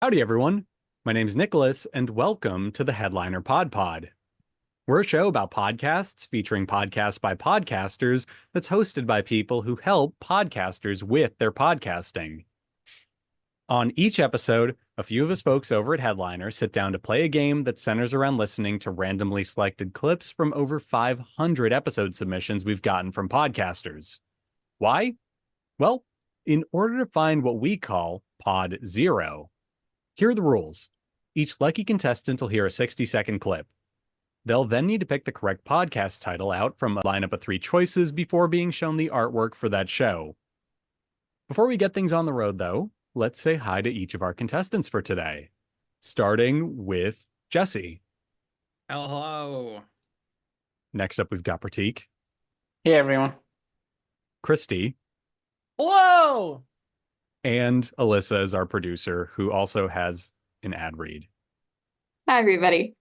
Howdy, everyone. My name's Nicholas, and welcome to the Headliner PodPod. We're a show about podcasts featuring podcasts by podcasters that's hosted by people who help podcasters with their podcasting. On each episode, a few of us folks over at Headliner sit down to play a game that centers around listening to randomly selected clips from over 500 episode submissions we've gotten from podcasters. Why? Well, in order to find what we call Pod Zero. Here are the rules. Each lucky contestant will hear a 60-second clip. They'll then need to pick the correct podcast title out from a lineup of 3 choices before being shown the artwork for that show. Before we get things on the road, though, let's say hi to each of our contestants for today. Starting with Jesse. Hello. Next up, we've got Prateek. Hey, everyone. Kristy. Hello. And Elissa is our producer, who also has an ad read. Hi, everybody.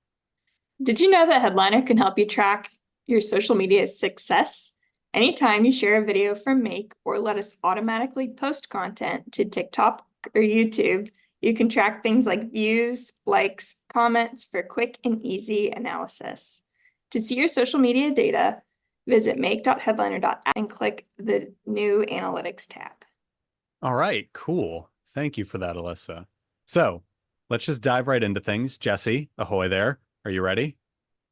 Did you know that Headliner can help you track your social media success? Anytime you share a video from Make or let us automatically post content to TikTok or YouTube, you can track things like views, likes, comments for quick and easy analysis. To see your social media data, visit make.headliner.app and click the new Analytics tab. All right, cool. Thank you for that, Elissa. So let's just dive right into things. Jesse, ahoy there. Are you ready?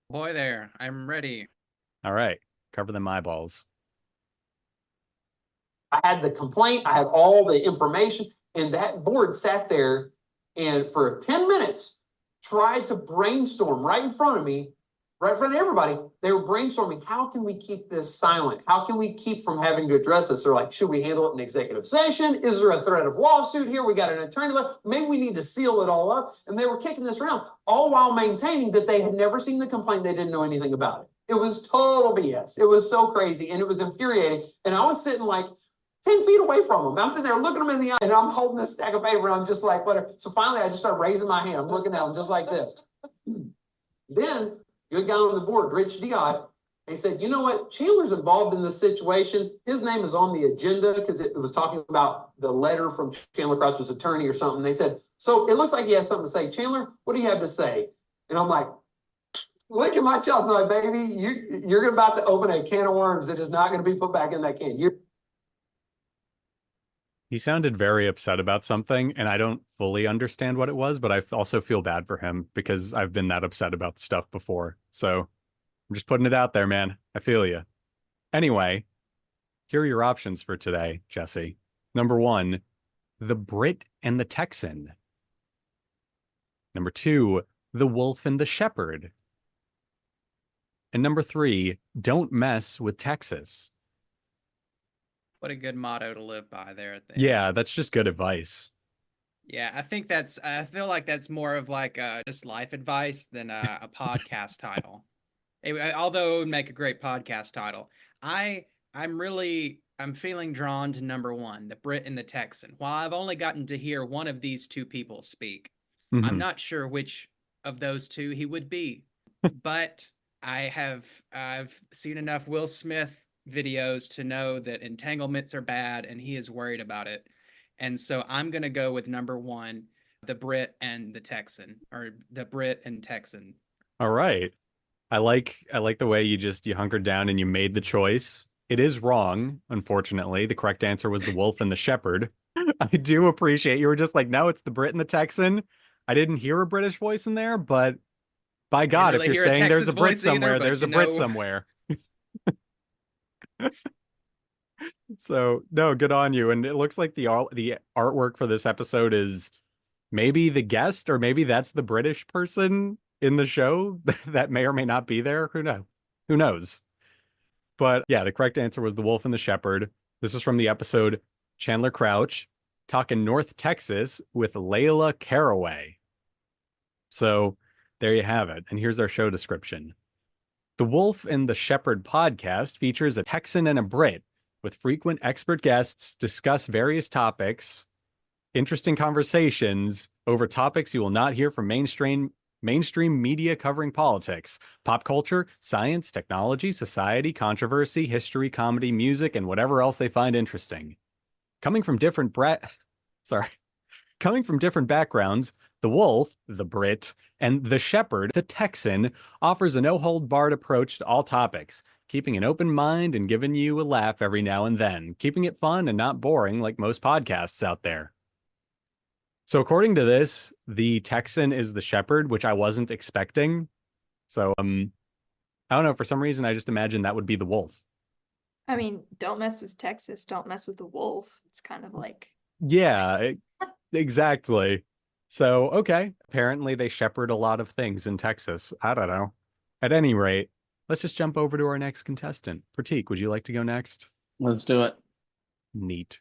Boy there, I'm ready. All right, cover them eyeballs. I had the complaint, I had all the information, and that board sat there and for 10 minutes tried to brainstorm right in front of me, right in front of everybody. They were brainstorming, how can we keep this silent? How can we keep from having to address this? They're like, should we handle it in executive session? Is there a threat of lawsuit here? We got an attorney. Maybe we need to seal it all up. And they were kicking this around, all while maintaining that they had never seen the complaint. They didn't know anything about it. It was total BS. It was so crazy and it was infuriating. And I was sitting like 10 feet away from them. I'm sitting there looking them in the eye and I'm holding this stack of paper and I'm just like, whatever. So finally I just started raising my hand. I'm looking at them just like this. Then good guy on the board, Rich Diod, he said, you know what? Chandler's involved in this situation. His name is on the agenda because it was talking about the letter from Chandler Crouch's attorney or something. They said, so it looks like he has something to say. Chandler, what do you have to say? And I'm like, look at my chops. I'm like, baby, you're about to open a can of worms that is not going to be put back in that can. He sounded very upset about something, and I don't fully understand what it was, but I also feel bad for him because I've been that upset about stuff before. So I'm just putting it out there, man. I feel you. Anyway, here are your options for today, Jesse. Number 1, The Brit and the Texan. Number 2, The Wolf and the Shepherd. And number 3, Don't Mess with Texas. What a good motto to live by there at the Yeah, end. that's just good advice. Yeah, I feel like that's more of like just life advice than a podcast title. Although it would make a great podcast title. I'm feeling drawn to number 1, the Brit and the Texan. While I've only gotten to hear one of these 2 people speak, I'm not sure which of those 2 he would be. But I've seen enough Will Smith videos to know that entanglements are bad and he is worried about it. And so I'm going to go with number 1, the Brit and the Texan, or the Brit and Texan. All right. I like the way you hunkered down and you made the choice. It is wrong, unfortunately. The correct answer was the Wolf and the Shepherd. I do appreciate you were just like, no, it's the Brit and the Texan. I didn't hear a British voice in there, but by God, if you're saying there's a Brit somewhere, there's a Brit somewhere. So no, good on you. And it looks like the artwork for this episode is maybe the guest, or maybe that's the British person in the show that may or may not be there. Who knows? But yeah, the correct answer was the Wolf and the Shepherd. This is from the episode Chandler Crouch talking North Texas with Layla Caraway. So there you have it. And here's our show description. The Wolf and the Shepherd podcast features a Texan and a Brit with frequent expert guests discuss various topics, interesting conversations over topics you will not hear from mainstream media covering politics, pop culture, science, technology, society, controversy, history, comedy, music, and whatever else they find interesting. Coming from different Coming from different backgrounds, the wolf, the Brit, and the shepherd, the Texan, offers a no-hold-barred approach to all topics, keeping an open mind and giving you a laugh every now and then, keeping it fun and not boring like most podcasts out there. So according to this, the Texan is the shepherd, which I wasn't expecting. So, I don't know, for some reason, I just imagined that would be the wolf. I mean, don't mess with Texas, don't mess with the wolf. It's kind of like... Yeah, exactly. So, okay. Apparently they shepherd a lot of things in Texas. I don't know. At any rate, let's just jump over to our next contestant. Prateek, would you like to go next? Let's do it. Neat.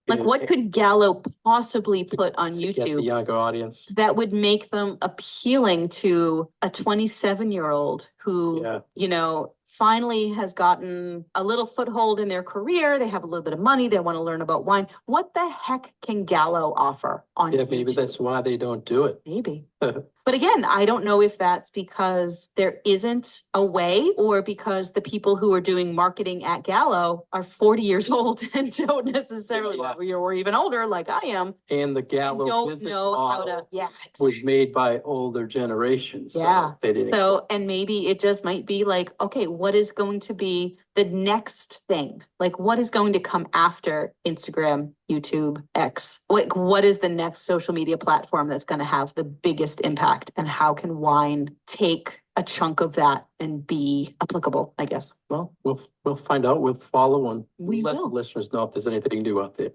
Like, what could Gallo possibly put on To get the YouTube younger audience. that would make them appealing to a 27-year-old who, Yeah. you know, finally has gotten a little foothold in their career? They have a little bit of money. They want to learn about wine. What the heck can Gallo offer on Yeah, maybe YouTube? that's why they don't do it. Maybe. But again, I don't know if that's because there isn't a way or because the people who are doing marketing at Gallo are 40 years old and don't necessarily, Yeah. or even older like I am, And the and Gallo don't business know how to, model yeah. was made by older generations. So Yeah. they didn't. So, and maybe it just might be like, okay, what is going to be the next thing? Like, what is going to come after Instagram, YouTube, X? Like, what is the next social media platform that's going to have the biggest impact? And how can wine take a chunk of that and be applicable, I guess? Well, we'll find out. We'll follow and We let the will. listeners know if there's anything new out there.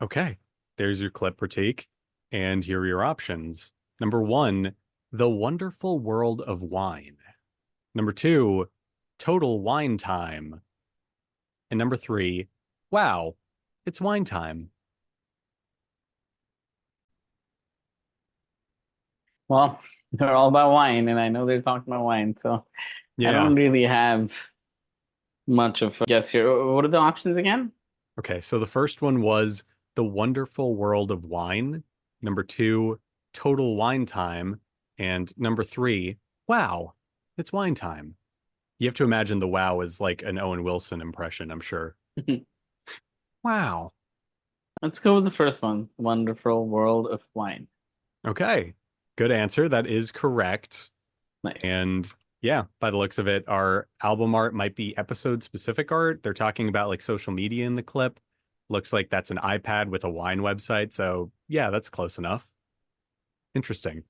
Okay. There's your clip, Prateek. And here are your options. Number 1, The Wonderful World of Wine. Number 2, Total Wine Time. And number 3, Wow, it's wine time. Well, they're all about wine, and I know they're talking about wine, so I don't really have much of a guess here. What are the options again? Okay, so the first one was The Wonderful World of Wine. Number 2, Total Wine Time. And number 3, Wow, it's wine time. You have to imagine the wow is like an Owen Wilson impression, I'm sure. Wow. Let's go with the first one, Wonderful World of Wine. Okay, good answer. That is correct. Nice. And yeah, by the looks of it, our album art might be episode specific art. They're talking about like social media in the clip. Looks like that's an iPad with a wine website. So yeah, that's close enough. Interesting.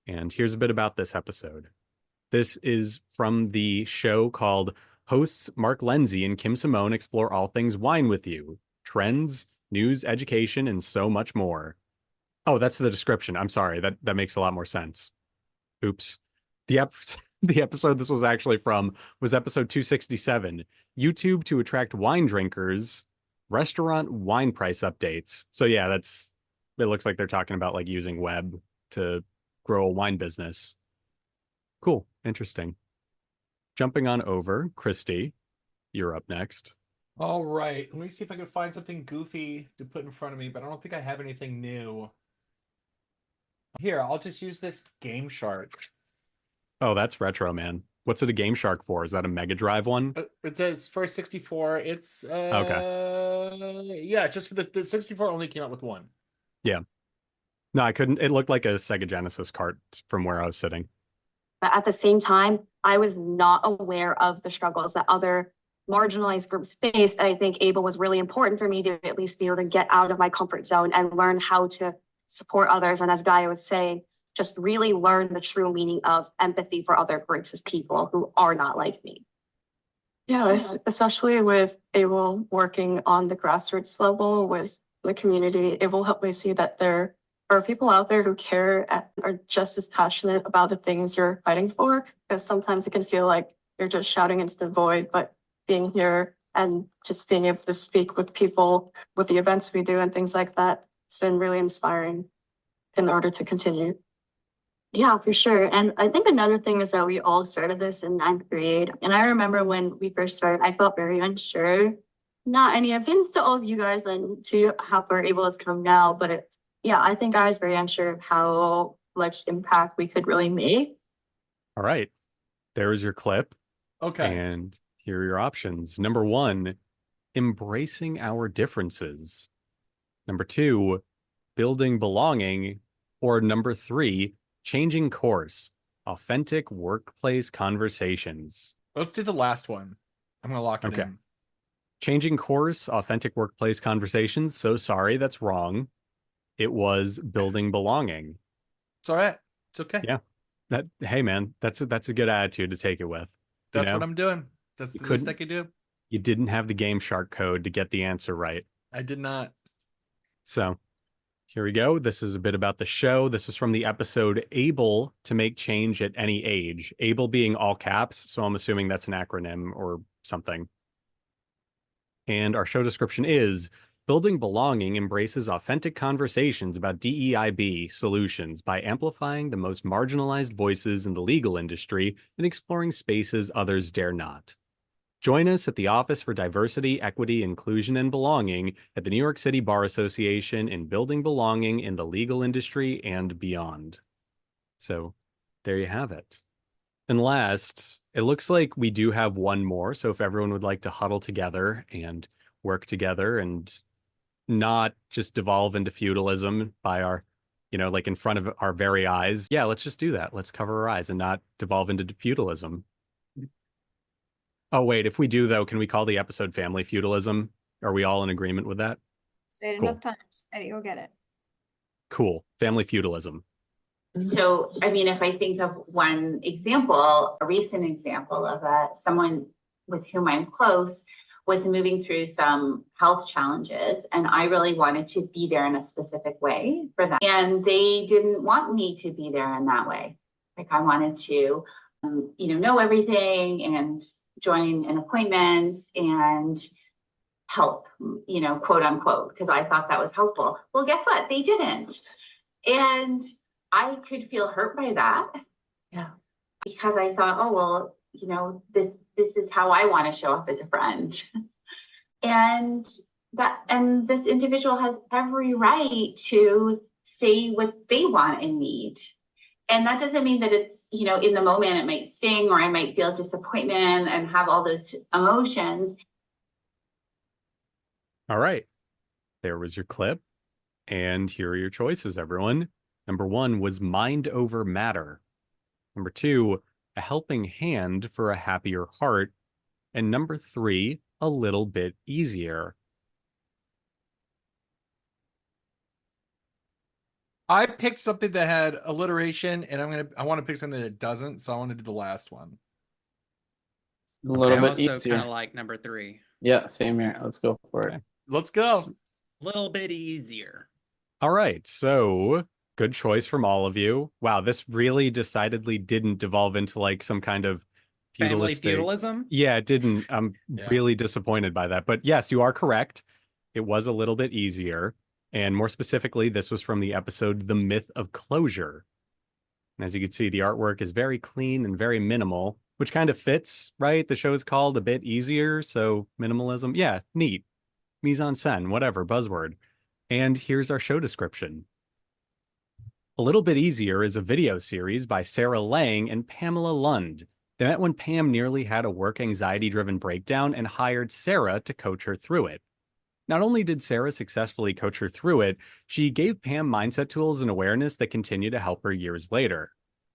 And here's a bit about this episode. This is from the show called Hosts Mark Lindsay and Kim Simone Explore All Things Wine with You. Trends, news, education, and so much more. Oh, that's the description. I'm sorry. That makes a lot more sense. Oops. The episode this was actually from was episode 267. YouTube to attract wine drinkers, restaurant wine price updates. So yeah, it looks like they're talking about like using web to grow a wine business. Cool. Interesting. Jumping on over, Kristy, you're up next. All right, let me see if I can find something goofy to put in front of me, but I don't think I have anything new. Here, I'll just use this Game Shark. Oh, that's retro, man. What's it a Game Shark for? Is that a Mega Drive one? It says for 64. It's Okay. Yeah, just for the 64 only came out with one. Yeah. No, I couldn't. It looked like a Sega Genesis cart from where I was sitting. But at the same time, I was not aware of the struggles that other marginalized groups faced. I think ABLE was really important for me to at least be able to get out of my comfort zone and learn how to support others. And as Gaia was saying, just really learn the true meaning of empathy for other groups of people who are not like me. Yeah, especially with ABLE working on the grassroots level with the community, it will help me see that there are people out there who care and are just as passionate about the things you're fighting for, because sometimes it can feel like you're just shouting into the void, but being here and just being able to speak with people with the events we do and things like that, it's been really inspiring in order to continue. Yeah, for sure. And I think another thing is that we all started this in 9th grade. And I remember when we first started, I felt very unsure. Not any offense to all of you guys and to how we're able to come now, but yeah, I think I was very unsure of how much impact we could really make. All right. There is your clip. Okay. And here are your options. Number 1, embracing our differences. Number 2, building belonging, or number 3, changing course, authentic workplace conversations? Let's do the last one. I'm going to lock it in. Changing course, authentic workplace conversations. So sorry, that's wrong. It was building belonging. It's all right. It's okay. Yeah. Hey man, that's a good attitude to take it with. That's what I'm doing. That's the least I could do. You didn't have the Game Shark code to get the answer right. I did not. So here we go. This is a bit about the show. This was from the episode Able to Make Change at Any Age. Able being all caps, so I'm assuming that's an acronym or something. And our show description is: Building Belonging embraces authentic conversations about DEIB solutions by amplifying the most marginalized voices in the legal industry and exploring spaces others dare not. Join us at the Office for Diversity, Equity, Inclusion, and Belonging at the New York City Bar Association in building belonging in the legal industry and beyond. So there you have it. And last, it looks like we do have one more. So if everyone would like to huddle together and work together and not just devolve into feudalism by our, like in front of our very eyes. Yeah, let's just do that. Let's cover our eyes and not devolve into feudalism. Oh, wait, if we do, though, can we call the episode Family Feudalism? Are we all in agreement with that? Say it enough times. Eddie, you'll get it. Cool. Family Feudalism. So, I mean, if I think of one example, a recent example of someone with whom I'm close was moving through some health challenges, and I really wanted to be there in a specific way for them. And they didn't want me to be there in that way. Like I wanted to, know everything and join in appointments and help, quote unquote, because I thought that was helpful. Well, guess what? They didn't. And I could feel hurt by that. Yeah. Because I thought, oh, well, this is how I want to show up as a friend. And this individual has every right to say what they want and need. And that doesn't mean that it's, in the moment it might sting or I might feel disappointment and have all those emotions. All right. There was your clip. And here are your choices, everyone. Number 1 was mind over matter. Number 2, a helping hand for a happier heart. And number 3, a little bit easier. I picked something that had alliteration, and I want to pick something that doesn't, so I want to do the last one. A little bit also easier. kind of like number 3. Yeah, same here. Let's go for it. Let's go. A little bit easier. All right, so good choice from all of you. Wow, this really decidedly didn't devolve into like some kind of Family feudalism? Yeah, it didn't. I'm really disappointed by that. But yes, you are correct. It was a little bit easier. And more specifically, this was from the episode The Myth of Closure. And as you can see, the artwork is very clean and very minimal, which kind of fits, right? The show is called A Bit Easier, so minimalism. Yeah, neat. Mise en scène, whatever, buzzword. And here's our show description. A Little Bit Easier is a video series by Sarah Lang and Pamela Lund. They met when Pam nearly had a work anxiety-driven breakdown and hired Sarah to coach her through it. Not only did Sarah successfully coach her through it, she gave Pam mindset tools and awareness that continue to help her years later.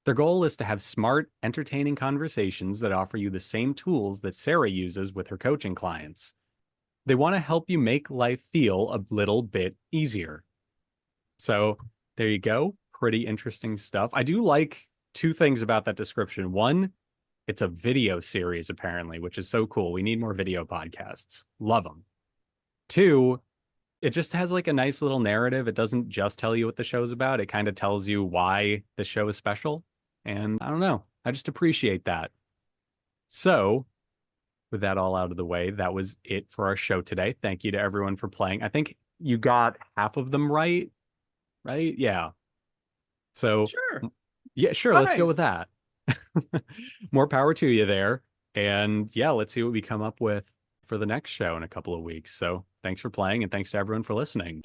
Their goal is to have smart, entertaining conversations that offer you the same tools that Sarah uses with her coaching clients. They want to help you make life feel a little bit easier. So there you go. Pretty interesting stuff. I do like 2 things about that description. 1, it's a video series, apparently, which is so cool. We need more video podcasts. Love them. 2, it just has like a nice little narrative. It doesn't just tell you what the show's about. It kind of tells you why the show is special. And I don't know. I just appreciate that. So with that all out of the way, that was it for our show today. Thank you to everyone for playing. I think you got half of them right? Yeah. So Sure. Yeah, sure. Nice. Let's go with that. More power to you there. And yeah, let's see what we come up with for the next show in a couple of weeks. So thanks for playing and thanks to everyone for listening.